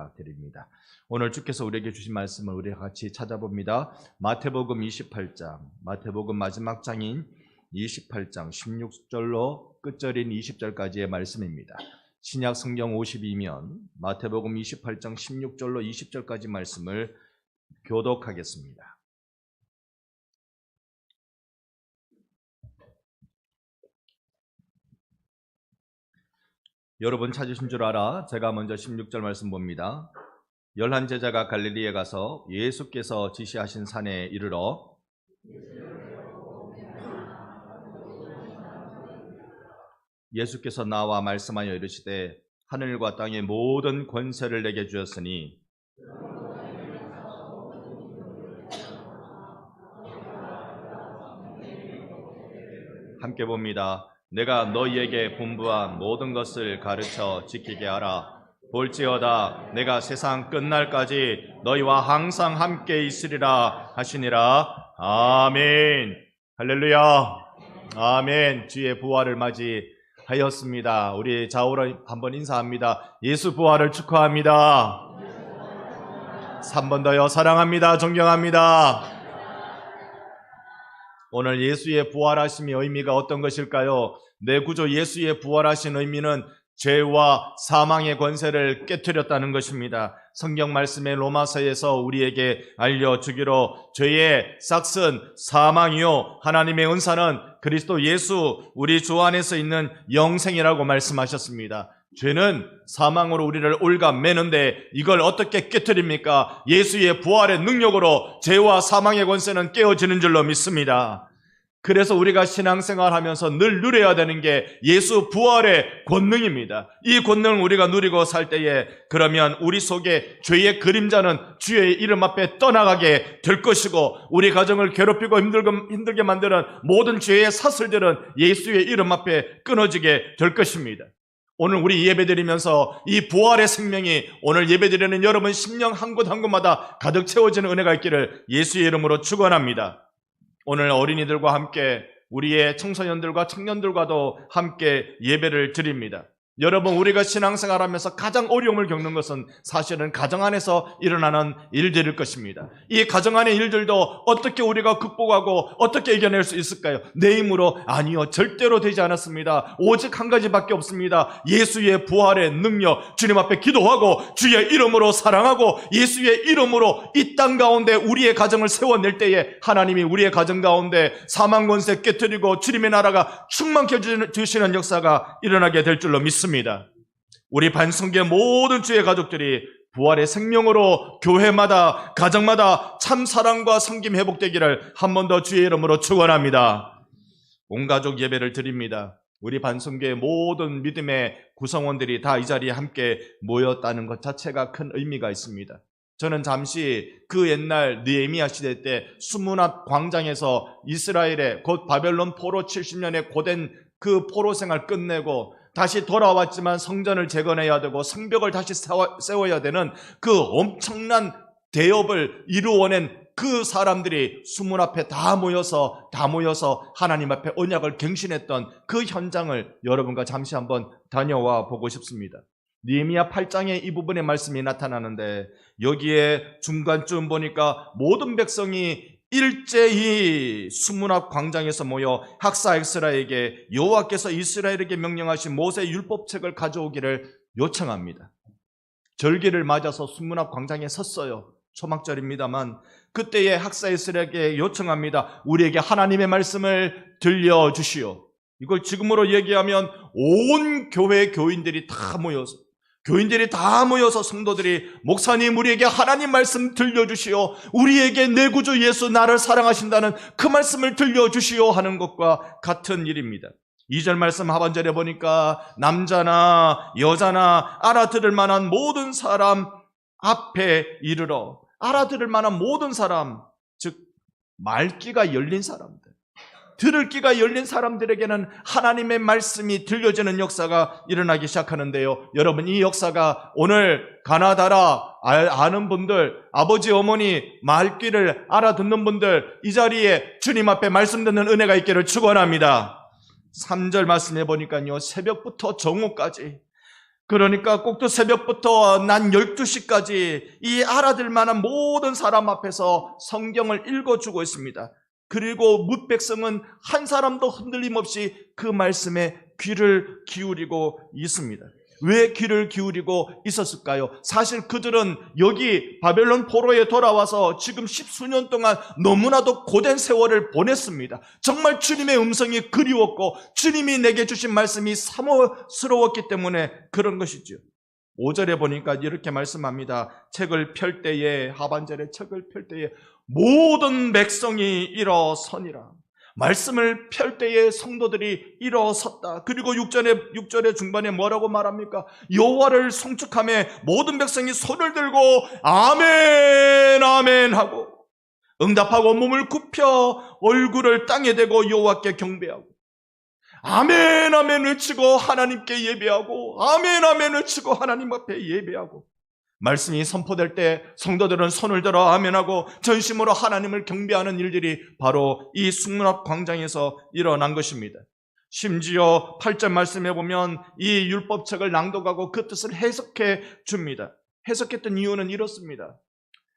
부탁드립니다. 오늘 주께서 우리에게 주신 말씀을 우리 같이 찾아봅니다. 마태복음 28장, 마태복음 마지막 장인 28장 16절로 끝절인 20절까지의 말씀입니다. 신약 성경 52면 마태복음 28장 16절로 20절까지 말씀을 교독하겠습니다. 여러분 찾으신 줄 알아 제가 먼저 16절 말씀 봅니다. 11 제자가 갈릴리에 가서 예수께서 지시하신 산에 이르러 예수께서 나와 말씀하여 이르시되 하늘과 땅의 모든 권세를 내게 주었으니 함께 봅니다. 내가 너희에게 분부한 모든 것을 가르쳐 지키게 하라. 볼지어다 내가 세상 끝날까지 너희와 항상 함께 있으리라 하시니라. 아멘. 할렐루야. 아멘. 주의 부활을 맞이하였습니다. 우리 좌우로 한번 인사합니다. 예수 부활을 축하합니다. 3번 더요. 사랑합니다. 존경합니다. 오늘 예수의 부활하심의 의미가 어떤 것일까요? 내 구주 예수의 부활하신 의미는 죄와 사망의 권세를 깨뜨렸다는 것입니다. 성경 말씀의 로마서에서 우리에게 알려주기로 죄의 싹슨 사망이요 하나님의 은사는 그리스도 예수 우리 주 안에서 있는 영생이라고 말씀하셨습니다. 죄는 사망으로 우리를 올가매는데 이걸 어떻게 깨뜨립니까? 예수의 부활의 능력으로 죄와 사망의 권세는 깨어지는 줄로 믿습니다. 그래서 우리가 신앙생활하면서 늘 누려야 되는 게 예수 부활의 권능입니다. 이 권능을 우리가 누리고 살 때에 그러면 우리 속에 죄의 그림자는 주의 이름 앞에 떠나가게 될 것이고 우리 가정을 괴롭히고 힘들게 만드는 모든 죄의 사슬들은 예수의 이름 앞에 끊어지게 될 것입니다. 오늘 우리 예배드리면서 이 부활의 생명이 오늘 예배드리는 여러분 심령 한 곳 한 곳마다 가득 채워지는 은혜가 있기를 예수의 이름으로 축원합니다. 오늘 어린이들과 함께 우리의 청소년들과 청년들과도 함께 예배를 드립니다. 여러분 우리가 신앙생활하면서 가장 어려움을 겪는 것은 사실은 가정 안에서 일어나는 일들일 것입니다. 이 가정 안의 일들도 어떻게 우리가 극복하고 어떻게 이겨낼 수 있을까요? 내 힘으로 아니요, 절대로 되지 않았습니다. 오직 한 가지밖에 없습니다. 예수의 부활의 능력, 주님 앞에 기도하고 주의 이름으로 사랑하고 예수의 이름으로 이 땅 가운데 우리의 가정을 세워낼 때에 하나님이 우리의 가정 가운데 사망 권세 깨뜨리고 주님의 나라가 충만케 주시는 역사가 일어나게 될 줄로 믿습니다. 우리 반성교회 모든 주의 가족들이 부활의 생명으로 교회마다 가정마다 참 사랑과 섬김 회복되기를 한 번 더 주의 이름으로 축원합니다. 온 가족 예배를 드립니다. 우리 반성교회 모든 믿음의 구성원들이 다 이 자리에 함께 모였다는 것 자체가 큰 의미가 있습니다. 저는 잠시 그 옛날 느헤미야 시대 때 수문 앞 광장에서 이스라엘의 곧 바벨론 포로 70년의 고된 그 포로 생활 끝내고 다시 돌아왔지만 성전을 재건해야 되고 성벽을 다시 세워야 되는 그 엄청난 대업을 이루어낸 그 사람들이 수문 앞에 다 모여서 하나님 앞에 언약을 갱신했던 그 현장을 여러분과 잠시 한번 다녀와 보고 싶습니다. 느헤미야 8장에 이 부분의 말씀이 나타나는데 여기에 중간쯤 보니까 모든 백성이 일제히 수문 앞 광장에서 모여 학사 엑스라에게 여호와께서 이스라엘에게 명령하신 모세 율법책을 가져오기를 요청합니다. 절기를 맞아서 수문 앞 광장에 섰어요. 초막절입니다만 그때에 학사 엑스라에게 요청합니다. 우리에게 하나님의 말씀을 들려주시오. 이걸 지금으로 얘기하면 온 교회 교인들이 다 모여서 성도들이 목사님 우리에게 하나님 말씀 들려주시오. 우리에게 내 구주 예수 나를 사랑하신다는 그 말씀을 들려주시오 하는 것과 같은 일입니다. 2절 말씀 하반절에 보니까 남자나 여자나 알아들을 만한 모든 사람 앞에 이르러 알아들을 만한 모든 사람 즉 말귀가 열린 사람들 들을 귀가 열린 사람들에게는 하나님의 말씀이 들려지는 역사가 일어나기 시작하는데요. 여러분 이 역사가 오늘 가나다라 아는 분들 아버지 어머니 말귀를 알아듣는 분들 이 자리에 주님 앞에 말씀 듣는 은혜가 있기를 축원합니다. 3절 말씀해 보니까요 새벽부터 정오까지 그러니까 꼭두 새벽부터 난 12시까지 이 알아들 만한 모든 사람 앞에서 성경을 읽어주고 있습니다. 그리고 뭇백성은 한 사람도 흔들림 없이 그 말씀에 귀를 기울이고 있습니다. 왜 귀를 기울이고 있었을까요? 사실 그들은 여기 바벨론 포로에 돌아와서 지금 십수년 동안 너무나도 고된 세월을 보냈습니다. 정말 주님의 음성이 그리웠고 주님이 내게 주신 말씀이 사모스러웠기 때문에 그런 것이죠. 5절에 보니까 이렇게 말씀합니다. 책을 펼 때에, 하반절에 책을 펼 때에 모든 백성이 일어서니라. 말씀을 펼 때에 성도들이 일어섰다. 그리고 6절의 중반에 뭐라고 말합니까? 여호와를 송축하며 모든 백성이 손을 들고 아멘 아멘 하고 응답하고 몸을 굽혀 얼굴을 땅에 대고 여호와께 경배하고 아멘 아멘 외치고 하나님께 예배하고 아멘 아멘 외치고 하나님 앞에 예배하고 말씀이 선포될 때 성도들은 손을 들어 아멘하고 전심으로 하나님을 경배하는 일들이 바로 이 숙문합 광장에서 일어난 것입니다. 심지어 8절 말씀에 보면 이 율법책을 낭독하고 그 뜻을 해석해 줍니다. 해석했던 이유는 이렇습니다.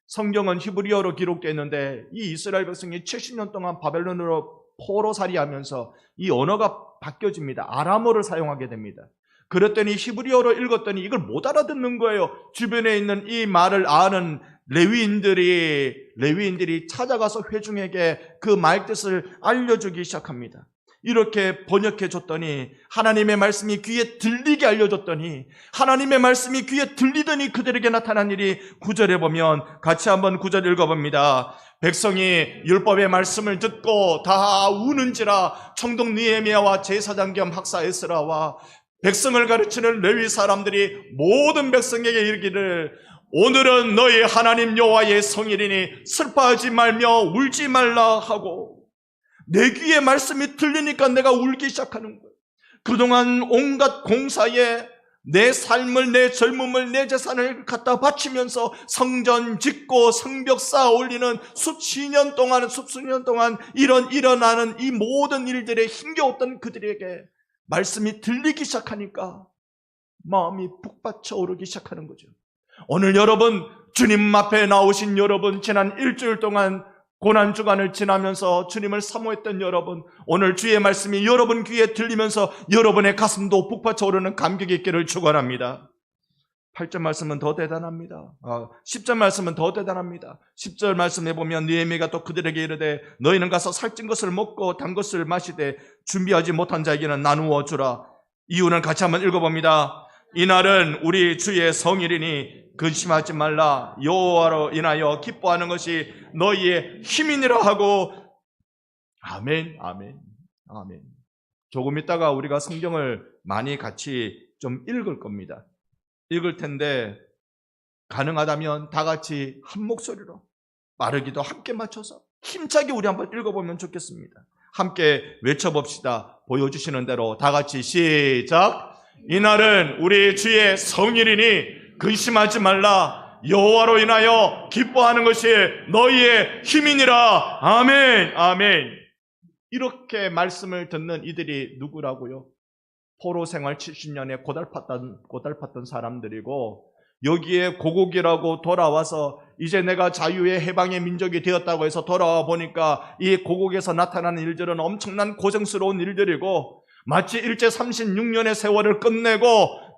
성경은 히브리어로 기록되어 있는데 이 이스라엘 백성이 70년 동안 바벨론으로 포로살이하면서 이 언어가 바뀌어집니다. 아람어를 사용하게 됩니다. 그랬더니 히브리어로 읽었더니 이걸 못 알아듣는 거예요. 주변에 있는 이 말을 아는 레위인들이 찾아가서 회중에게 그 말 뜻을 알려주기 시작합니다. 이렇게 번역해 줬더니 하나님의 말씀이 귀에 들리게 알려줬더니 하나님의 말씀이 귀에 들리더니 그들에게 나타난 일이 9절에 보면 같이 한번 9절 읽어봅니다. 백성이 율법의 말씀을 듣고 다 우는지라 총독 느헤미야와 제사장 겸 학사 에스라와 백성을 가르치는 레위 사람들이 모든 백성에게 이르기를 오늘은 너희 하나님 여호와의 성일이니 슬퍼하지 말며 울지 말라 하고 내 귀에 말씀이 들리니까 내가 울기 시작하는 거예요. 그동안 온갖 공사에 내 삶을, 내 젊음을, 내 재산을 갖다 바치면서 성전 짓고 성벽 쌓아 올리는 수수년 동안 일어나는 이 모든 일들에 힘겨웠던 그들에게 말씀이 들리기 시작하니까 마음이 북받쳐 오르기 시작하는 거죠. 오늘 여러분, 주님 앞에 나오신 여러분, 지난 일주일 동안 고난주간을 지나면서 주님을 사모했던 여러분, 오늘 주의 말씀이 여러분 귀에 들리면서 여러분의 가슴도 북받쳐 오르는 감격이 있기를 축원합니다. 8절 말씀은 더 대단합니다. 10절 말씀은 더 대단합니다. 10절 말씀에 보면 느헤미야가 또 그들에게 이르되 너희는 가서 살찐 것을 먹고 단 것을 마시되 준비하지 못한 자에게는 나누어 주라. 이유는 같이 한번 읽어봅니다. 이날은 우리 주의 성일이니 근심하지 말라. 여호와로 인하여 기뻐하는 것이 너희의 힘이니라 하고 아멘 아멘 아멘. 조금 있다가 우리가 성경을 많이 같이 좀 읽을 겁니다. 읽을 텐데 가능하다면 다 같이 한 목소리로 빠르기도 함께 맞춰서 힘차게 우리 한번 읽어보면 좋겠습니다. 함께 외쳐봅시다. 보여주시는 대로 다 같이 시작. 이날은 우리 주의 성일이니 근심하지 말라. 여호와로 인하여 기뻐하는 것이 너희의 힘이니라. 아멘 아멘. 이렇게 말씀을 듣는 이들이 누구라고요? 포로 생활 70년에 고달팠던 사람들이고 여기에 고국이라고 돌아와서 이제 내가 자유의 해방의 민족이 되었다고 해서 돌아와 보니까 이 고국에서 나타나는 일들은 엄청난 고생스러운 일들이고 마치 일제 36년의 세월을 끝내고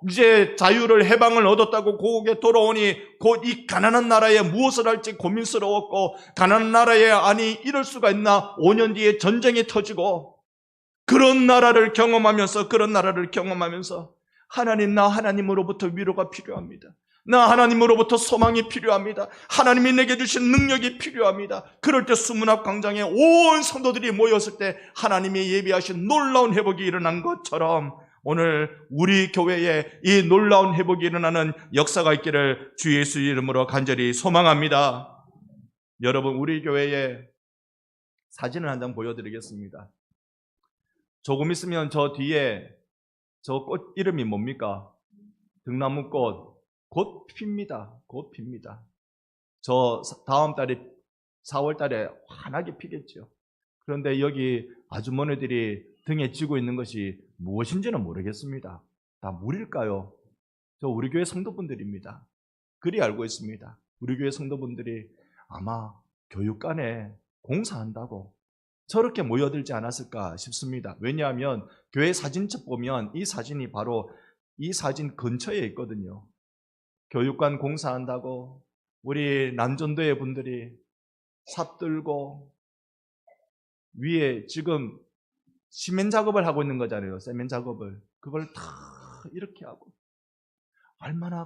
이제 자유를 해방을 얻었다고 고국에 돌아오니 곧 이 가난한 나라에 무엇을 할지 고민스러웠고 가난한 나라에 아니 이럴 수가 있나 5년 뒤에 전쟁이 터지고 그런 나라를 경험하면서 하나님 나 하나님으로부터 위로가 필요합니다. 나 하나님으로부터 소망이 필요합니다. 하나님이 내게 주신 능력이 필요합니다. 그럴 때 수문합 광장에 온 성도들이 모였을 때 하나님이 예비하신 놀라운 회복이 일어난 것처럼 오늘 우리 교회에 이 놀라운 회복이 일어나는 역사가 있기를 주 예수 이름으로 간절히 소망합니다. 여러분, 우리 교회에 사진을 한 장 보여드리겠습니다. 조금 있으면 저 뒤에 저 꽃 이름이 뭡니까? 등나무꽃. 곧 핍니다. 곧 핍니다. 저 다음 달에 4월 달에 환하게 피겠죠. 그런데 여기 아주머니들이 등에 쥐고 있는 것이 무엇인지는 모르겠습니다. 다 물일까요? 저 우리 교회 성도분들입니다. 그리 알고 있습니다. 우리 교회 성도분들이 아마 교육관에 공사한다고 저렇게 모여들지 않았을까 싶습니다. 왜냐하면 교회 사진첩 보면 이 사진이 바로 이 사진 근처에 있거든요. 교육관 공사한다고 우리 난전도회 분들이 삽 들고 위에 지금 시멘 작업을 하고 있는 거잖아요. 세멘 작업을. 그걸 다 이렇게 하고 얼마나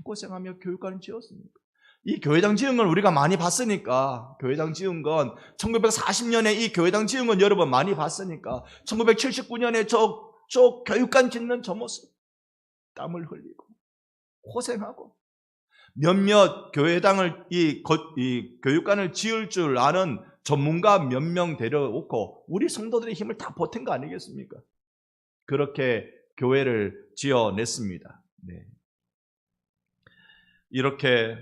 고생하며 교육관을 지었습니까? 이 교회당 지은 건 우리가 많이 봤으니까, 교회당 지은 건 1940년에 이 교회당 지은 건 여러분 많이 봤으니까 1979년에 저 교육관 짓는 저 모습 땀을 흘리고 고생하고 몇몇 교회당을 이 교육관을 지을 줄 아는 전문가 몇 명 데려오고 우리 성도들의 힘을 다 보탠 거 아니겠습니까? 그렇게 교회를 지어냈습니다. 네. 이렇게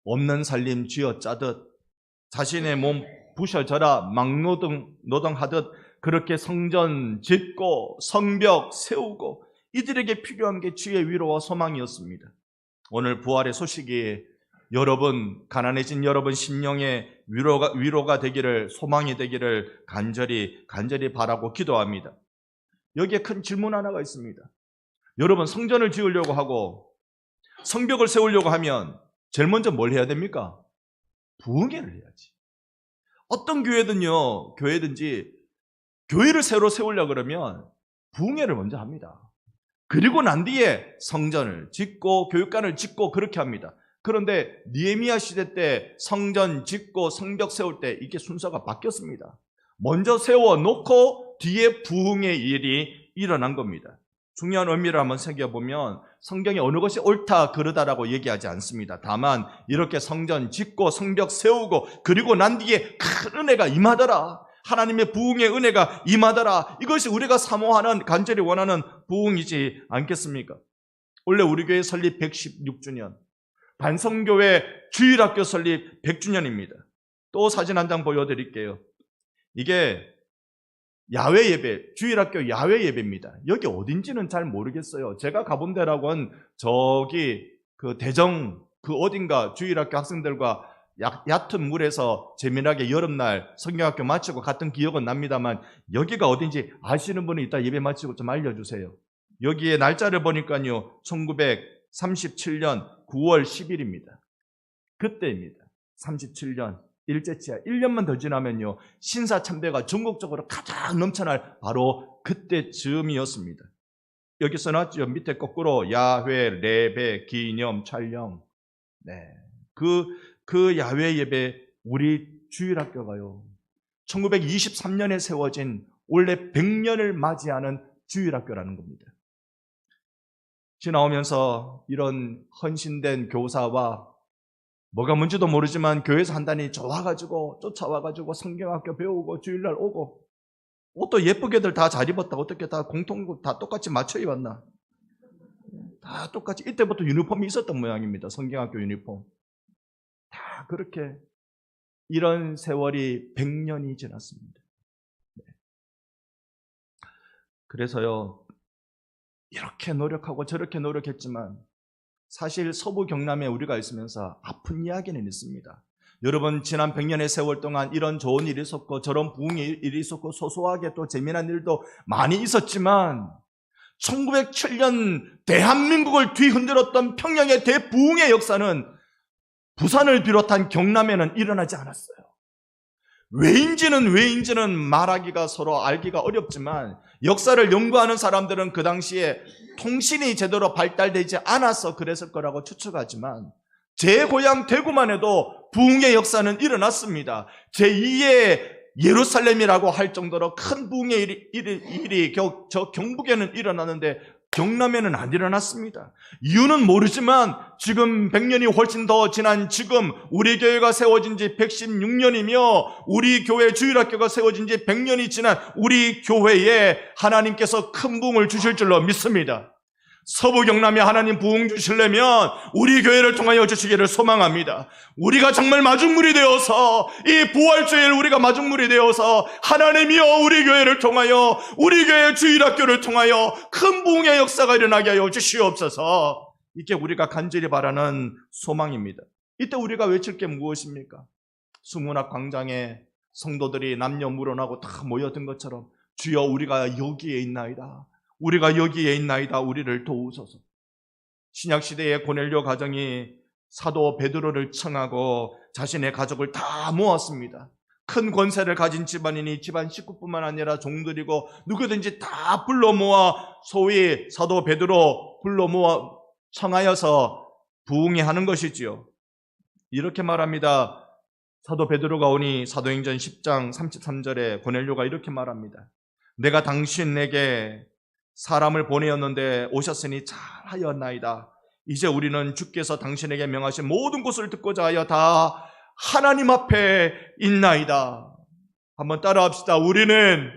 없는 살림 쥐어짜듯 자신의 몸 부셔져라 막노동하듯 그렇게 성전 짓고 성벽 세우고 이들에게 필요한 게 주의 위로와 소망이었습니다. 오늘 부활의 소식이 여러분, 가난해진 여러분 심령의 위로가 되기를, 소망이 되기를 간절히 바라고 기도합니다. 여기에 큰 질문 하나가 있습니다. 여러분, 성전을 지으려고 하고 성벽을 세우려고 하면 제일 먼저 뭘 해야 됩니까? 부흥회를 해야지. 어떤 교회든지 교회를 새로 세우려고 그러면 부흥회를 먼저 합니다. 그리고 난 뒤에 성전을 짓고 교육관을 짓고 그렇게 합니다. 그런데 느헤미야 시대 때 성전 짓고 성벽 세울 때 이게 순서가 바뀌었습니다. 먼저 세워놓고 뒤에 부흥의 일이 일어난 겁니다. 중요한 의미를 한번 새겨보면 성경에 어느 것이 옳다 그르다라고 얘기하지 않습니다. 다만 이렇게 성전 짓고 성벽 세우고 그리고 난 뒤에 큰 은혜가 임하더라, 하나님의 부흥의 은혜가 임하더라, 이것이 우리가 사모하는, 간절히 원하는 부흥이지 않겠습니까? 원래 우리 교회 설립 116주년, 반성교회 주일학교 설립 100주년입니다. 또 사진 한 장 보여드릴게요. 이게 야외 예배, 주일학교 야외 예배입니다. 여기 어딘지는 잘 모르겠어요. 제가 가본 데라고는 저기 그 대정 그 어딘가 주일학교 학생들과 얕은 물에서 재미나게 여름날 성경학교 마치고 갔던 기억은 납니다만 여기가 어딘지 아시는 분이 있다 예배 마치고 좀 알려주세요. 여기에 날짜를 보니까요 1937년 9월 10일입니다. 그때입니다. 37년 일제치하 1년만 더 지나면요 신사참배가 전국적으로 가장 넘쳐날 바로 그때쯤이었습니다. 여기 써놨죠. 밑에 거꾸로 야회, 레배, 기념, 촬영. 네, 그 야외 예배 우리 주일학교가요 1923년에 세워진 원래 100년을 맞이하는 주일학교라는 겁니다. 지나오면서 이런 헌신된 교사와 뭐가 뭔지도 모르지만 교회에서 한다니 좋아가지고 쫓아와가지고 성경학교 배우고 주일날 오고 옷도 예쁘게들 다 잘 입었다. 어떻게 다 공통 다 똑같이 맞춰 입었나? 다 똑같이 이때부터 유니폼이 있었던 모양입니다. 성경학교 유니폼. 다 그렇게 이런 세월이 100년이 지났습니다. 네. 그래서요 이렇게 노력하고 저렇게 노력했지만 사실 서부 경남에 우리가 있으면서 아픈 이야기는 있습니다. 여러분 지난 100년의 세월 동안 이런 좋은 일이 있었고 저런 부흥의 일이 있었고 소소하게 또 재미난 일도 많이 있었지만 1907년 대한민국을 뒤흔들었던 평양의 대부흥의 역사는 부산을 비롯한 경남에는 일어나지 않았어요. 왜인지는 말하기가 서로 알기가 어렵지만 역사를 연구하는 사람들은 그 당시에 통신이 제대로 발달되지 않아서 그랬을 거라고 추측하지만 제 고향 대구만 해도 부흥의 역사는 일어났습니다. 제2의 예루살렘이라고 할 정도로 큰 부흥의 일이 저 경북에는 일어나는데 경남에는 안 일어났습니다. 이유는 모르지만 지금 100년이 훨씬 더 지난 지금 우리 교회가 세워진 지 116년이며 우리 교회 주일학교가 세워진 지 100년이 지난 우리 교회에 하나님께서 큰 부흥을 주실 줄로 믿습니다. 서부 경남에 하나님 부흥 주시려면 우리 교회를 통하여 주시기를 소망합니다. 우리가 정말 마중물이 되어서 이 부활주일 우리가 마중물이 되어서 하나님이여 우리 교회를 통하여 우리 교회 주일학교를 통하여 큰 부흥의 역사가 일어나게 하여 주시옵소서. 이게 우리가 간절히 바라는 소망입니다. 이때 우리가 외칠 게 무엇입니까? 수문학 광장에 성도들이 남녀 물어나고 다 모여든 것처럼 주여 우리가 여기에 있나이다. 우리가 여기에 있나이다. 우리를 도우소서. 신약시대의 고넬료 가정이 사도 베드로를 청하고 자신의 가족을 다 모았습니다. 큰 권세를 가진 집안이니 집안 식구뿐만 아니라 종들이고 누구든지 다 불러 모아 소위 사도 베드로 불러 모아 청하여서 부흥해 하는 것이지요. 이렇게 말합니다. 사도 베드로가 오니 사도행전 10장 33절에 고넬료가 이렇게 말합니다. 내가 당신에게 사람을 보내었는데 오셨으니 잘하였나이다. 이제 우리는 주께서 당신에게 명하신 모든 것을 듣고자 하여 다 하나님 앞에 있나이다. 한번 따라합시다. 우리는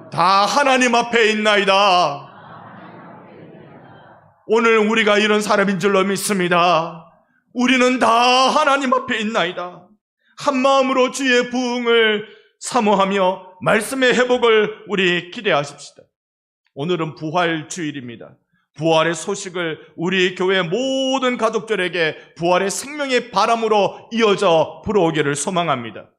다 하나님 앞에 있나이다. 오늘 우리가 이런 사람인 줄로 믿습니다. 우리는 다 하나님 앞에 있나이다. 한 마음으로 주의 부흥을 사모하며 말씀의 회복을 우리 기대하십시다. 오늘은 부활주일입니다. 부활의 소식을 우리 교회 모든 가족들에게 부활의 생명의 바람으로 이어져 불어오기를 소망합니다.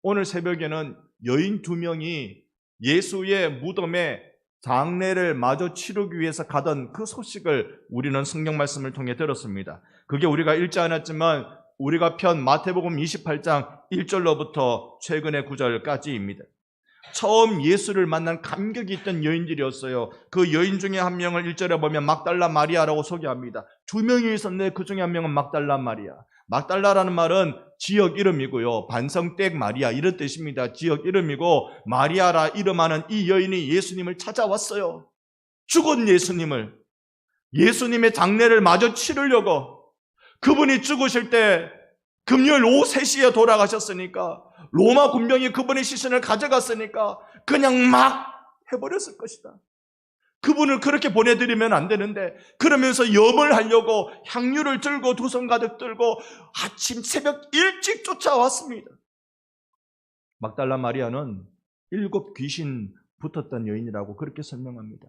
오늘 새벽에는 여인 2명이 예수의 무덤에 장례를 마저 치르기 위해서 가던 그 소식을 우리는 성경 말씀을 통해 들었습니다. 그게 우리가 읽지 않았지만 우리가 편 마태복음 28장 1절로부터 최근의 9절까지입니다. 처음 예수를 만난 감격이 있던 여인들이었어요. 그 여인 중에 한 명을 1절에 보면 막달라 마리아라고 소개합니다. 2명이 있었는데 그 중에 한 명은 막달라 마리아. 막달라라는 말은 지역 이름이고요. 반성댁 마리아 이런 뜻입니다. 지역 이름이고 마리아라 이름하는 이 여인이 예수님을 찾아왔어요. 죽은 예수님의 장례를 마저 치르려고. 그분이 죽으실 때 금요일 오후 3시에 돌아가셨으니까 로마 군병이 그분의 시신을 가져갔으니까 그냥 막 해버렸을 것이다. 그분을 그렇게 보내드리면 안 되는데 그러면서 염을 하려고 향유를 들고 2손 가득 들고 아침 새벽 일찍 쫓아왔습니다. 막달라 마리아는 7 귀신 붙었던 여인이라고 그렇게 설명합니다.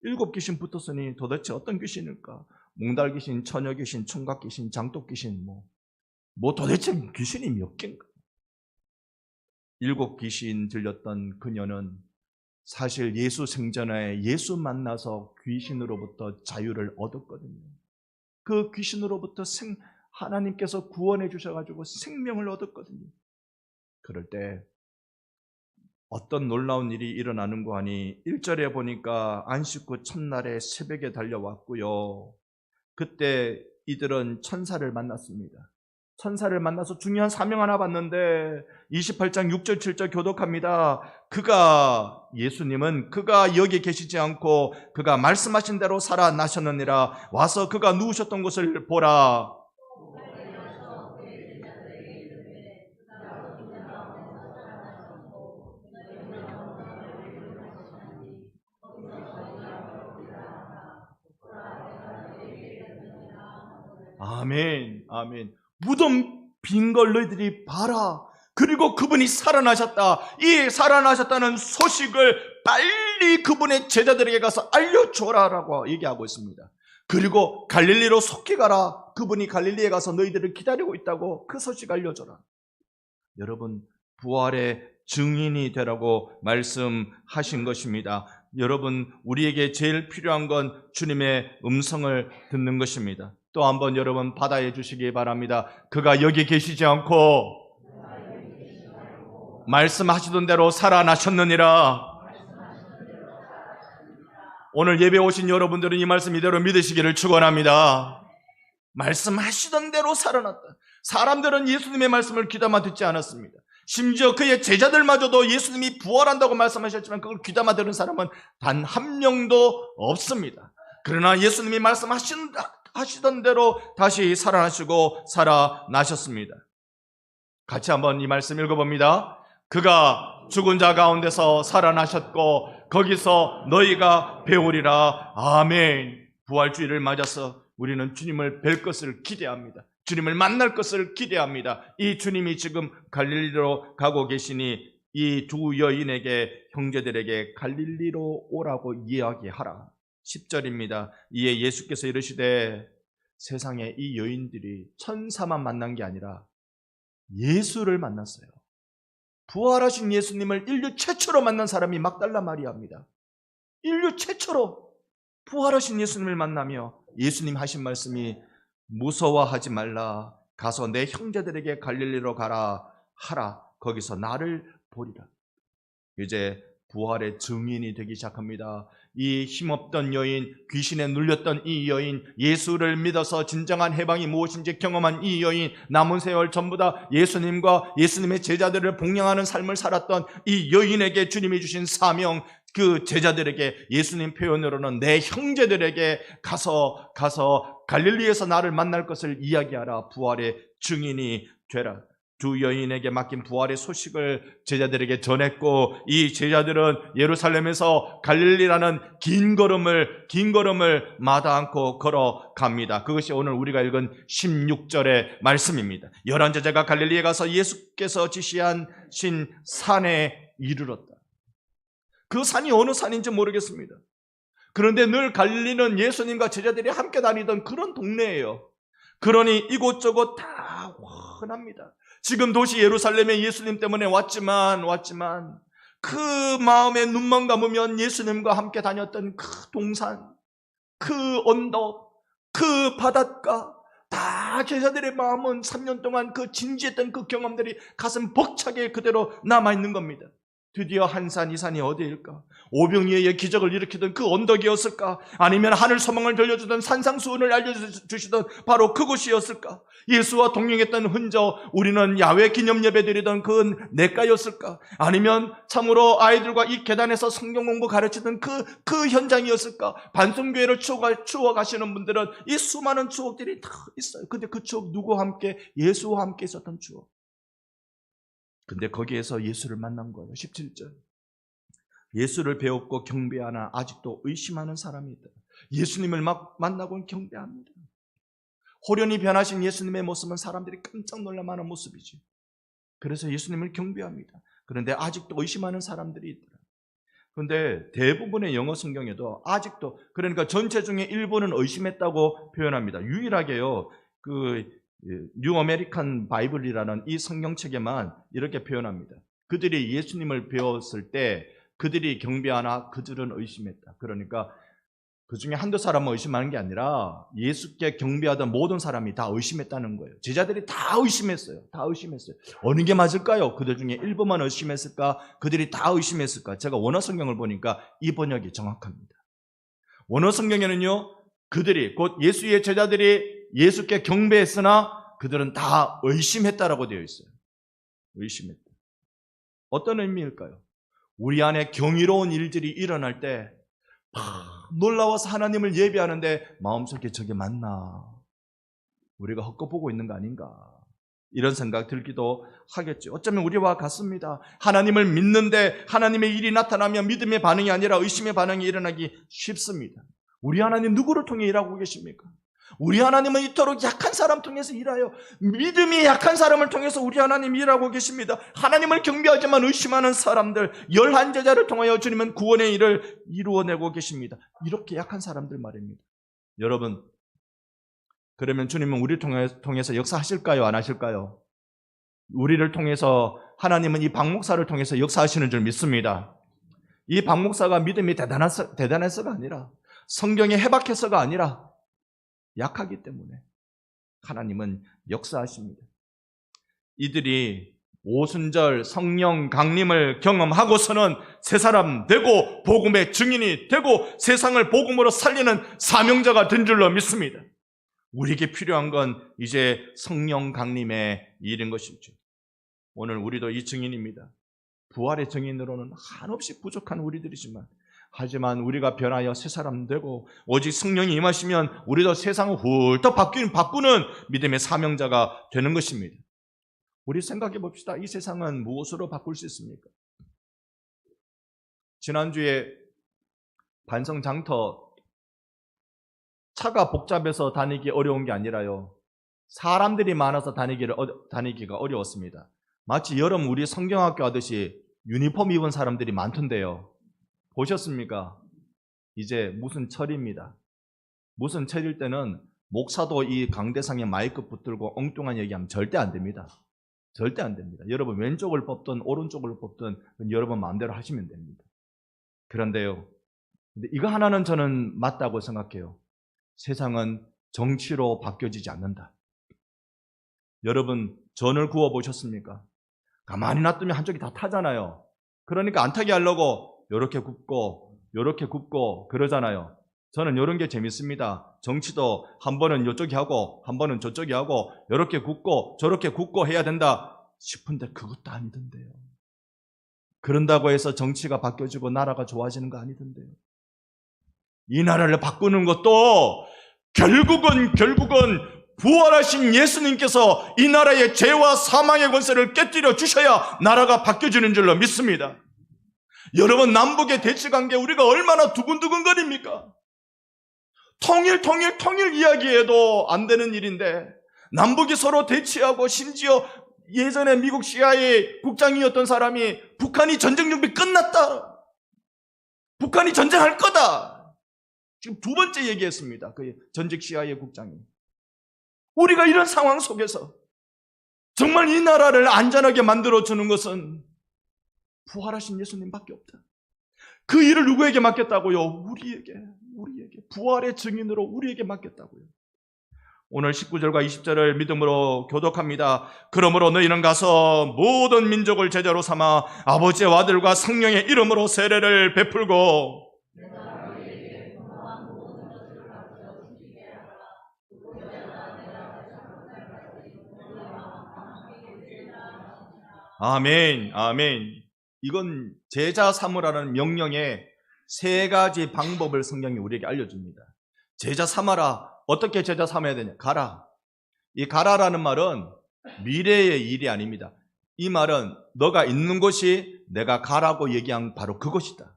7 귀신 붙었으니 도대체 어떤 귀신일까? 몽달 귀신, 처녀 귀신, 총각 귀신, 장독 귀신 뭐 도대체 귀신이 몇 개인가? 7 귀신 들렸던 그녀는 사실 예수 생전에 예수 만나서 귀신으로부터 자유를 얻었거든요. 그 귀신으로부터 하나님께서 구원해 주셔가지고 생명을 얻었거든요. 그럴 때 어떤 놀라운 일이 일어나는고 하니 1절에 보니까 안식 후 첫날에 새벽에 달려왔고요. 그때 이들은 천사를 만났습니다. 천사를 만나서 중요한 사명 하나 받는데 28장 6절 7절 교독합니다. 예수님은 그가 여기 계시지 않고 그가 말씀하신 대로 살아나셨느니라. 와서 그가 누우셨던 곳을 보라. 아멘, 아멘. 무덤 빈 걸 너희들이 봐라. 그리고 그분이 살아나셨다. 이 살아나셨다는 소식을 빨리 그분의 제자들에게 가서 알려줘라라고 얘기하고 있습니다. 그리고 갈릴리로 속히 가라. 그분이 갈릴리에 가서 너희들을 기다리고 있다고 그 소식 알려줘라. 여러분, 부활의 증인이 되라고 말씀하신 것입니다. 여러분, 우리에게 제일 필요한 건 주님의 음성을 듣는 것입니다. 또 한번 여러분 받아해 주시기 바랍니다. 그가 여기 계시지 않고 말씀하시던 대로 살아나셨느니라. 오늘 예배 오신 여러분들은 이 말씀 이대로 믿으시기를 축원합니다. 말씀하시던 대로 살아났다. 사람들은 예수님의 말씀을 귀담아 듣지 않았습니다. 심지어 그의 제자들마저도 예수님이 부활한다고 말씀하셨지만 그걸 귀담아 들은 사람은 단 한 명도 없습니다. 그러나 예수님이 말씀하시던 대로 다시 살아나시고 살아나셨습니다. 같이 한번 이 말씀 읽어봅니다. 그가 죽은 자 가운데서 살아나셨고 거기서 너희가 배우리라. 아멘. 부활주의를 맞아서 우리는 주님을 뵐 것을 기대합니다. 주님을 만날 것을 기대합니다. 이 주님이 지금 갈릴리로 가고 계시니 이 두 여인에게, 형제들에게 갈릴리로 오라고 이야기하라. 10절입니다. 이에 예수께서 이르시되, 세상에 이 여인들이 천사만 만난 게 아니라 예수를 만났어요. 부활하신 예수님을 인류 최초로 만난 사람이 막달라 마리아입니다. 인류 최초로 부활하신 예수님을 만나며 예수님 하신 말씀이 무서워하지 말라. 가서 내 형제들에게 갈릴리로 가라 하라. 거기서 나를 보리라. 이제 부활의 증인이 되기 시작합니다. 이 힘없던 여인, 귀신에 눌렸던 이 여인, 예수를 믿어서 진정한 해방이 무엇인지 경험한 이 여인, 남은 세월 전부 다 예수님과 예수님의 제자들을 복양하는 삶을 살았던 이 여인에게 주님이 주신 사명, 그 제자들에게, 예수님 표현으로는 내 형제들에게 가서 갈릴리에서 나를 만날 것을 이야기하라. 부활의 증인이 되라. 두 여인에게 맡긴 부활의 소식을 제자들에게 전했고, 이 제자들은 예루살렘에서 갈릴리라는 긴 걸음을 마다 않고 걸어갑니다. 그것이 오늘 우리가 읽은 16절의 말씀입니다. 11제자가 갈릴리에 가서 예수께서 지시하신 산에 이르렀다. 그 산이 어느 산인지 모르겠습니다. 그런데 늘 갈릴리는 예수님과 제자들이 함께 다니던 그런 동네예요. 그러니 이곳저곳 다 훤합니다. 지금 도시 예루살렘에 예수님 때문에 왔지만 그 마음에 눈만 감으면 예수님과 함께 다녔던 그 동산, 그 언덕, 그 바닷가, 다 제자들의 마음은 3년 동안 그 진지했던 그 경험들이 가슴 벅차게 그대로 남아있는 겁니다. 드디어 한 산, 이 산이 어디일까? 오병이어의 기적을 일으키던 그 언덕이었을까? 아니면 하늘 소망을 들려주던 산상수훈을 알려주시던 바로 그곳이었을까? 예수와 동행했던 흔적, 우리는 야외 기념 예배 드리던 그 냇가였을까? 아니면 참으로 아이들과 이 계단에서 성경 공부 가르치던 그 현장이었을까? 반송교회를 추억 가시는 분들은 이 수많은 추억들이 다 있어요. 근데 그 추억 누구와 함께? 예수와 함께 있었던 추억. 근데 거기에서 예수를 만난 거예요. 17절. 예수를 배웠고 경배하나 아직도 의심하는 사람이 있다. 예수님을 만나고 경배합니다. 호련히 변하신 예수님의 모습은 사람들이 깜짝 놀랄만한 모습이지. 그래서 예수님을 경배합니다. 그런데 아직도 의심하는 사람들이 있더라. 그런데 대부분의 영어 성경에도 아직도, 그러니까 전체 중에 일부는 의심했다고 표현합니다. 유일하게요, 뉴 아메리칸 바이블이라는 이 성경책에만 이렇게 표현합니다. 그들이 예수님을 배웠을 때 그들이 경배하나 그들은 의심했다. 그러니까 그 중에 한두 사람은 의심하는 게 아니라 예수께 경배하던 모든 사람이 다 의심했다는 거예요. 제자들이 다 의심했어요. 어느 게 맞을까요? 그들 중에 일부만 의심했을까? 그들이 다 의심했을까? 제가 원어 성경을 보니까 이 번역이 정확합니다. 원어 성경에는요, 그들이, 곧 예수의 제자들이 예수께 경배했으나 그들은 다 의심했다라고 되어 있어요. 의심했다. 어떤 의미일까요? 우리 안에 경이로운 일들이 일어날 때 놀라워서 하나님을 예배하는데 마음속에 저게 맞나? 우리가 헛것보고 있는 거 아닌가? 이런 생각 들기도 하겠죠. 어쩌면 우리와 같습니다. 하나님을 믿는데 하나님의 일이 나타나면 믿음의 반응이 아니라 의심의 반응이 일어나기 쉽습니다. 우리 하나님 누구를 통해 일하고 계십니까? 우리 하나님은 이토록 약한 사람 통해서 일하여, 믿음이 약한 사람을 통해서 우리 하나님 일하고 계십니다. 하나님을 경배하지만 의심하는 사람들, 11제자를 통하여 주님은 구원의 일을 이루어내고 계십니다. 이렇게 약한 사람들 말입니다. 여러분, 그러면 주님은 우리를 통해서 역사하실까요? 안 하실까요? 우리를 통해서, 하나님은 이 박 목사를 통해서 역사하시는 줄 믿습니다. 이 박 목사가 믿음이 대단해서가 아니라, 성경에 해박해서가 아니라 약하기 때문에 하나님은 역사하십니다. 이들이 오순절 성령 강림을 경험하고서는 새 사람 되고 복음의 증인이 되고 세상을 복음으로 살리는 사명자가 된 줄로 믿습니다. 우리에게 필요한 건 이제 성령 강림의 일인 것이죠. 오늘 우리도 이 증인입니다. 부활의 증인으로는 한없이 부족한 우리들이지만, 하지만 우리가 변하여 새 사람 되고 오직 성령이 임하시면 우리도 세상을 훌떡 바꾸는 믿음의 사명자가 되는 것입니다. 우리 생각해 봅시다. 이 세상은 무엇으로 바꿀 수 있습니까? 지난주에 반성장터 차가 복잡해서 다니기 어려운 게 아니라요, 사람들이 많아서 다니기가 어려웠습니다. 마치 여름 우리 성경학교 하듯이 유니폼 입은 사람들이 많던데요. 보셨습니까? 이제 무슨 철입니다. 무슨 철일 때는 목사도 이 강대상에 마이크 붙들고 엉뚱한 얘기하면 절대 안 됩니다. 절대 안 됩니다. 여러분 왼쪽을 뽑든 오른쪽을 뽑든 여러분 마음대로 하시면 됩니다. 그런데요, 근데 이거 하나는 저는 맞다고 생각해요. 세상은 정치로 바뀌어지지 않는다. 여러분 전을 구워 보셨습니까? 가만히 놔두면 한쪽이 다 타잖아요. 그러니까 안 타게 하려고 요렇게 굽고 요렇게 굽고 그러잖아요. 저는 이런 게 재밌습니다. 정치도 한 번은 이쪽이 하고 한 번은 저쪽이 하고 요렇게 굽고 저렇게 굽고 해야 된다 싶은데 그것도 아니던데요. 그런다고 해서 정치가 바뀌어지고 나라가 좋아지는 거 아니던데요. 이 나라를 바꾸는 것도 결국은 부활하신 예수님께서 이 나라의 죄와 사망의 권세를 깨뜨려 주셔야 나라가 바뀌어지는 줄로 믿습니다. 여러분 남북의 대치관계 우리가 얼마나 두근두근거립니까? 통일 이야기해도 안 되는 일인데 남북이 서로 대치하고 심지어 예전에 미국 CIA 국장이었던 사람이 북한이 전쟁 준비 끝났다, 북한이 전쟁할 거다, 지금 두 번째 얘기했습니다. 그 전직 CIA 국장이. 우리가 이런 상황 속에서 정말 이 나라를 안전하게 만들어주는 것은 부활하신 예수님밖에 없다. 그 일을 누구에게 맡겼다고요? 우리에게 부활의 증인으로 우리에게 맡겼다고요. 오늘 19절과 20절을 믿음으로 교독합니다. 그러므로 너희는 가서 모든 민족을 제자로 삼아 아버지와 아들과 성령의 이름으로 세례를 베풀고 아멘, 아멘. 이건 제자 삼으라는 명령의 세 가지 방법을 성경이 우리에게 알려줍니다. 제자 삼아라. 어떻게 제자 삼아야 되냐? 가라. 이 가라라는 말은 미래의 일이 아닙니다. 이 말은 너가 있는 곳이 내가 가라고 얘기한 바로 그곳이다.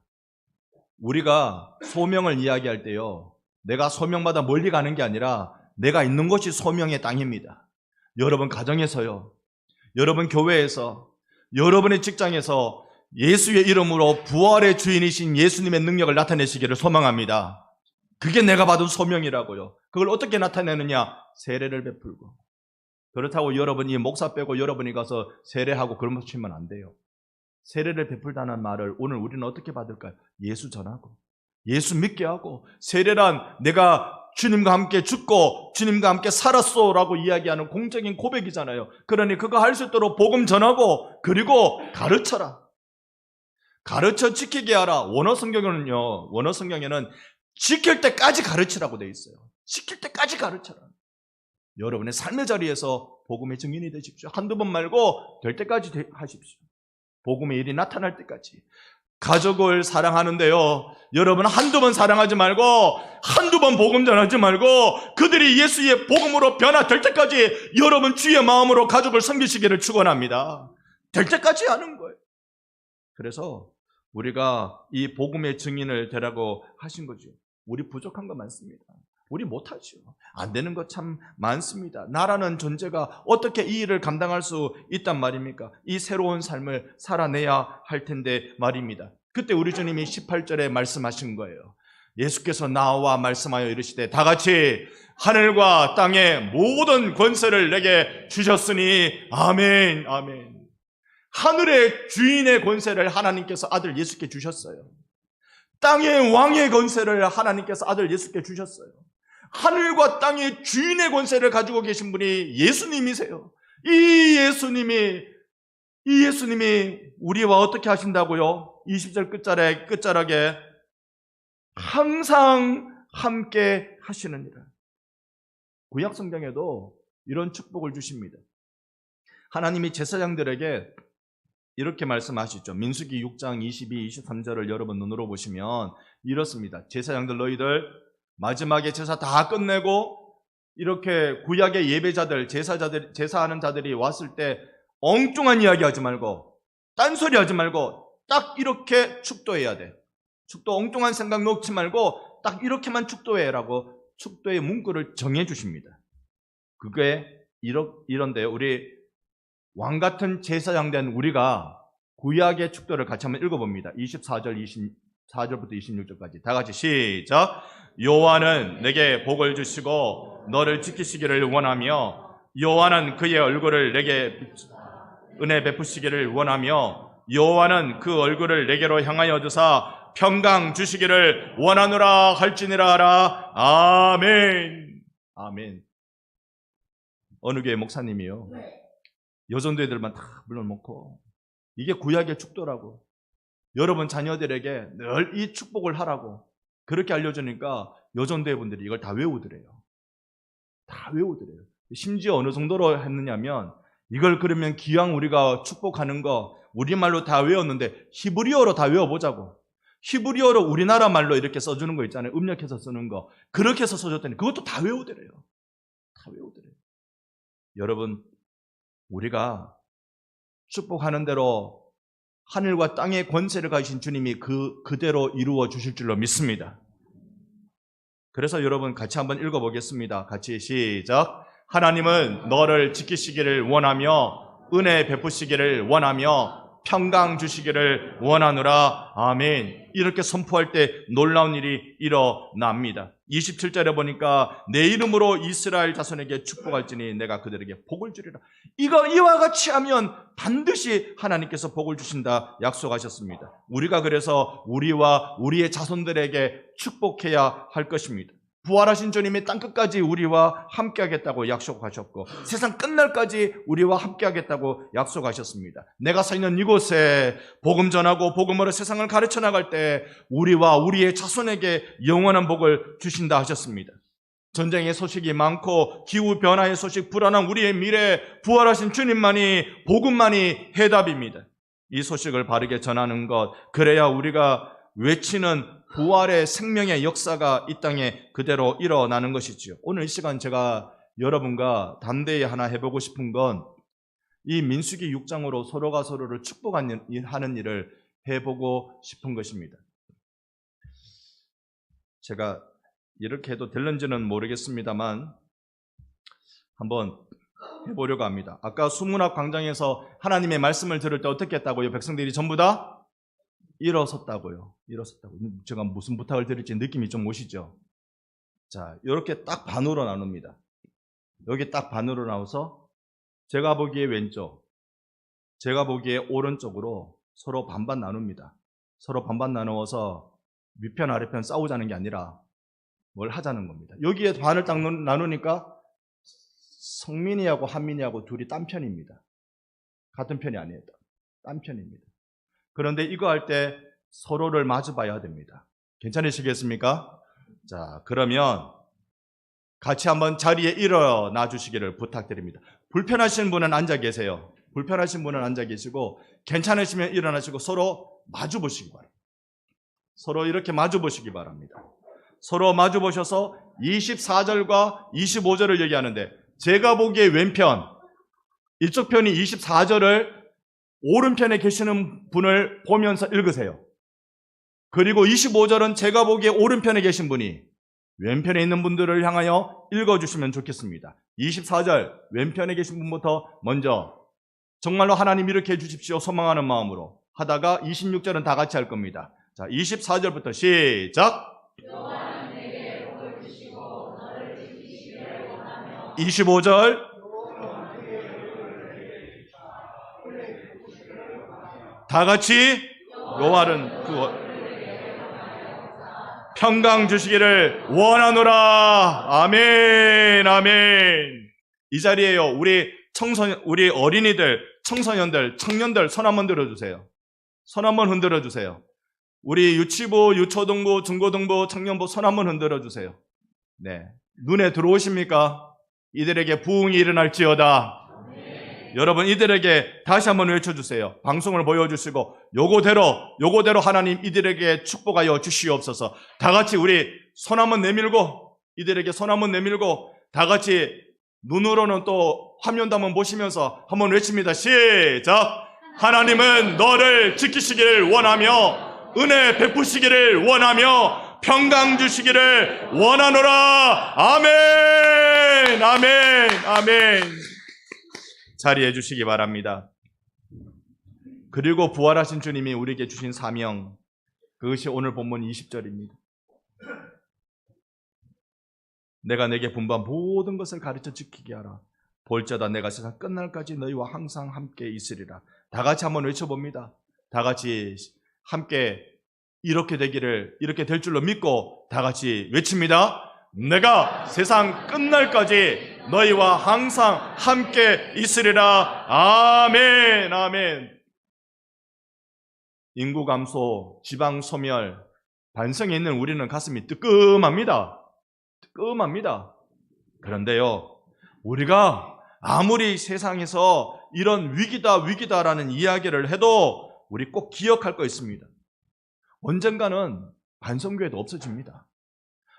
우리가 소명을 이야기할 때요, 내가 소명마다 멀리 가는 게 아니라 내가 있는 곳이 소명의 땅입니다. 여러분 가정에서요, 여러분 교회에서, 여러분의 직장에서 예수의 이름으로 부활의 주인이신 예수님의 능력을 나타내시기를 소망합니다. 그게 내가 받은 소명이라고요. 그걸 어떻게 나타내느냐? 세례를 베풀고. 그렇다고 여러분이 목사 빼고 여러분이 가서 세례하고 그런 거 치면 안 돼요. 세례를 베풀다는 말을 오늘 우리는 어떻게 받을까요? 예수 전하고 예수 믿게 하고, 세례란 내가 주님과 함께 죽고 주님과 함께 살았소 라고 이야기하는 공적인 고백이잖아요. 그러니 그거 할 수 있도록 복음 전하고, 그리고 가르쳐라. 가르쳐 지키게 하라. 원어 성경에는 지킬 때까지 가르치라고 되어 있어요. 지킬 때까지 가르쳐라. 여러분의 삶의 자리에서 복음의 증인이 되십시오. 한두 번 말고 될 때까지 하십시오. 복음의 일이 나타날 때까지. 가족을 사랑하는데요, 여러분 한두 번 사랑하지 말고, 한두 번 복음 전하지 말고, 그들이 예수의 복음으로 변화될 때까지 여러분 주의 마음으로 가족을 섬기시기를 축원합니다. 될 때까지 하는 거예요. 그래서 우리가 이 복음의 증인을 되라고 하신 거죠. 우리 부족한 거 많습니다. 우리 못하죠. 안 되는 거 참 많습니다. 나라는 존재가 어떻게 이 일을 감당할 수 있단 말입니까? 이 새로운 삶을 살아내야 할 텐데 말입니다. 그때 우리 주님이 18절에 말씀하신 거예요. 예수께서 나와 말씀하여 이르시되 다 같이 하늘과 땅의 모든 권세를 내게 주셨으니 아멘, 아멘. 하늘의 주인의 권세를 하나님께서 아들 예수께 주셨어요. 땅의 왕의 권세를 하나님께서 아들 예수께 주셨어요. 하늘과 땅의 주인의 권세를 가지고 계신 분이 예수님이세요. 이 예수님이 우리와 어떻게 하신다고요? 20절 끝자락에 항상 함께 하시느니라. 구약 성경에도 이런 축복을 주십니다. 하나님이 제사장들에게 이렇게 말씀하시죠. 민수기 6장 22, 23절을 여러분 눈으로 보시면 이렇습니다. 제사장들 너희들 마지막에 제사 다 끝내고 이렇게 구약의 예배자들, 제사하는 자들이 왔을 때 엉뚱한 이야기 하지 말고, 딴소리 하지 말고 딱 이렇게 축도해야 돼. 축도 엉뚱한 생각 놓지 말고 딱 이렇게만 축도해라고 축도의 문구를 정해 주십니다. 그게 이런데요. 우리 왕 같은 제사장 된 우리가 구약의 축도를 같이 한번 읽어봅니다. 24절부터 26절까지 다 같이 시작. 여호와는 내게 복을 주시고 너를 지키시기를 원하며 여호와는 그의 얼굴을 내게 은혜 베푸시기를 원하며 여호와는 그 얼굴을 내게로 향하여 두사 평강 주시기를 원하노라 할지니라 하라. 아멘. 아멘. 어느 교회 목사님이요, 여전도애들만 다 불러놓고 이게 구약의 축도라고, 여러분 자녀들에게 늘 이 축복을 하라고 그렇게 알려주니까 여전도애 분들이 이걸 다 외우더래요. 다 외우더래요. 심지어 어느 정도로 했느냐면, 이걸 그러면 기왕 우리가 축복하는 거 우리말로 다 외웠는데 히브리어로 다 외워보자고. 히브리어로 우리나라 말로 이렇게 써주는 거 있잖아요. 음력해서 쓰는 거. 그렇게 해서 써줬더니 그것도 다 외우더래요. 다 외우더래요. 여러분, 우리가 축복하는 대로 하늘과 땅의 권세를 가지신 주님이 그대로 이루어 주실 줄로 믿습니다. 그래서 여러분 같이 한번 읽어보겠습니다. 같이 시작. 하나님은 너를 지키시기를 원하며 은혜 베푸시기를 원하며 평강 주시기를 원하노라. 아멘. 이렇게 선포할 때 놀라운 일이 일어납니다. 27절에 보니까 내 이름으로 이스라엘 자손에게 축복할지니 내가 그들에게 복을 주리라. 이와 같이 하면 반드시 하나님께서 복을 주신다 약속하셨습니다. 우리가 그래서 우리와 우리의 자손들에게 축복해야 할 것입니다. 부활하신 주님이 땅끝까지 우리와 함께하겠다고 약속하셨고 세상 끝날까지 우리와 함께하겠다고 약속하셨습니다. 내가 서 있는 이곳에 복음 전하고 복음으로 세상을 가르쳐 나갈 때 우리와 우리의 자손에게 영원한 복을 주신다 하셨습니다. 전쟁의 소식이 많고 기후변화의 소식, 불안한 우리의 미래, 부활하신 주님만이, 복음만이 해답입니다. 이 소식을 바르게 전하는 것, 그래야 우리가 외치는 부활의 생명의 역사가 이 땅에 그대로 일어나는 것이지요. 오늘 이 시간 제가 여러분과 담대히 하나 해보고 싶은 건 이 민수기 6장으로 서로가 서로를 축복하는 일을 해보고 싶은 것입니다. 제가 이렇게 해도 될는지는 모르겠습니다만 한번 해보려고 합니다. 아까 수문학 광장에서 하나님의 말씀을 들을 때 어떻게 했다고요? 백성들이 전부 다 일어섰다고요. 제가 무슨 부탁을 드릴지 느낌이 좀 오시죠? 자, 이렇게 딱 반으로 나눕니다. 여기 딱 반으로 나와서 제가 보기에 왼쪽, 제가 보기에 오른쪽으로 서로 반반 나눕니다. 서로 반반 나누어서 위편 아래편 싸우자는 게 아니라 뭘 하자는 겁니다. 여기에 반을 딱 나누니까 성민이하고 한민이하고 둘이 딴 편입니다. 같은 편이 아니에요. 딴 편입니다. 그런데 이거 할 때 서로를 마주 봐야 됩니다. 괜찮으시겠습니까? 자, 그러면 같이 한번 자리에 일어나 주시기를 부탁드립니다. 불편하신 분은 앉아 계세요. 불편하신 분은 앉아 계시고 괜찮으시면 일어나시고 서로 마주 보시기 바랍니다. 서로 이렇게 마주 보시기 바랍니다. 서로 마주 보셔서 24절과 25절을 얘기하는데 제가 보기에 왼편, 이쪽 편이 24절을 오른편에 계시는 분을 보면서 읽으세요. 그리고 25절은 제가 보기에 오른편에 계신 분이 왼편에 있는 분들을 향하여 읽어주시면 좋겠습니다. 24절 왼편에 계신 분부터 먼저 정말로 하나님 이렇게 해주십시오 소망하는 마음으로 하다가 26절은 다 같이 할 겁니다. 자, 24절부터 시작. 25절 다 같이 여호와는 그 평강 주시기를 원하노라. 아멘, 아멘. 이 자리에요. 우리 어린이들, 청소년들, 청년들 손 한번 들어주세요. 손 한번 흔들어 주세요. 우리 유치부, 유초등부, 중고등부, 청년부 손 한번 흔들어 주세요. 네, 눈에 들어오십니까? 이들에게 부흥이 일어날지어다. 여러분 이들에게 다시 한번 외쳐주세요. 방송을 보여주시고 요거대로 하나님 이들에게 축복하여 주시옵소서. 다 같이 우리 손 한번 내밀고 이들에게 손 한번 내밀고 다 같이 눈으로는 또 화면도 한번 보시면서 한번 외칩니다. 시작. 하나님은 너를 지키시기를 원하며 은혜 베푸시기를 원하며 평강 주시기를 원하노라. 아멘, 아멘, 아멘. 자리해 주시기 바랍니다. 그리고 부활하신 주님이 우리에게 주신 사명, 그것이 오늘 본문 20절입니다. 내가 내게 분부한 모든 것을 가르쳐 지키게 하라. 볼지어다 내가 세상 끝날까지 너희와 항상 함께 있으리라. 다 같이 한번 외쳐봅니다. 다 같이 함께 이렇게 될 줄로 믿고 다 같이 외칩니다. 내가 세상 끝날까지 너희와 항상 함께 있으리라. 아멘, 아멘. 인구 감소, 지방 소멸, 반성에 있는 우리는 가슴이 뜨끔합니다. 뜨끔합니다. 그런데요, 우리가 아무리 세상에서 이런 위기다라는 이야기를 해도 우리 꼭 기억할 거 있습니다. 언젠가는 반성교회도 없어집니다.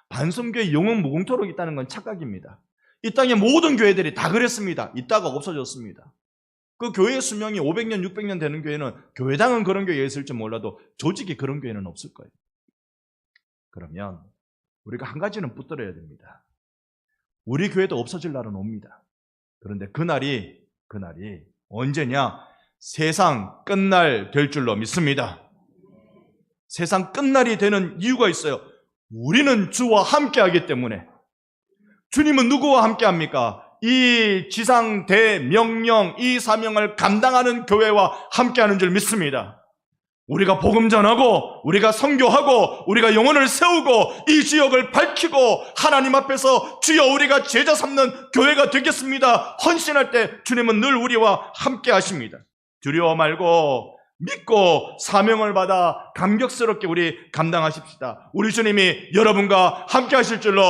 반성교회 영원 무궁토록 있다는 건 착각입니다. 이 땅의 모든 교회들이 다 그랬습니다. 있다가 없어졌습니다. 그 교회의 수명이 500년, 600년 되는 교회는 교회당은 그런 교회에 있을지 몰라도 조직이 그런 교회는 없을 거예요. 그러면 우리가 한 가지는 붙들어야 됩니다. 우리 교회도 없어질 날은 옵니다. 그런데 그날이 언제냐? 세상 끝날 될 줄로 믿습니다. 세상 끝날이 되는 이유가 있어요. 우리는 주와 함께하기 때문에. 주님은 누구와 함께합니까? 이 지상 대명령, 이 사명을 감당하는 교회와 함께하는 줄 믿습니다. 우리가 복음 전하고, 우리가 선교하고, 우리가 영혼을 세우고, 이 지역을 밝히고, 하나님 앞에서 주여 우리가 제자 삼는 교회가 되겠습니다. 헌신할 때 주님은 늘 우리와 함께 하십니다. 두려워 말고 믿고 사명을 받아 감격스럽게 우리 감당하십시다. 우리 주님이 여러분과 함께 하실 줄로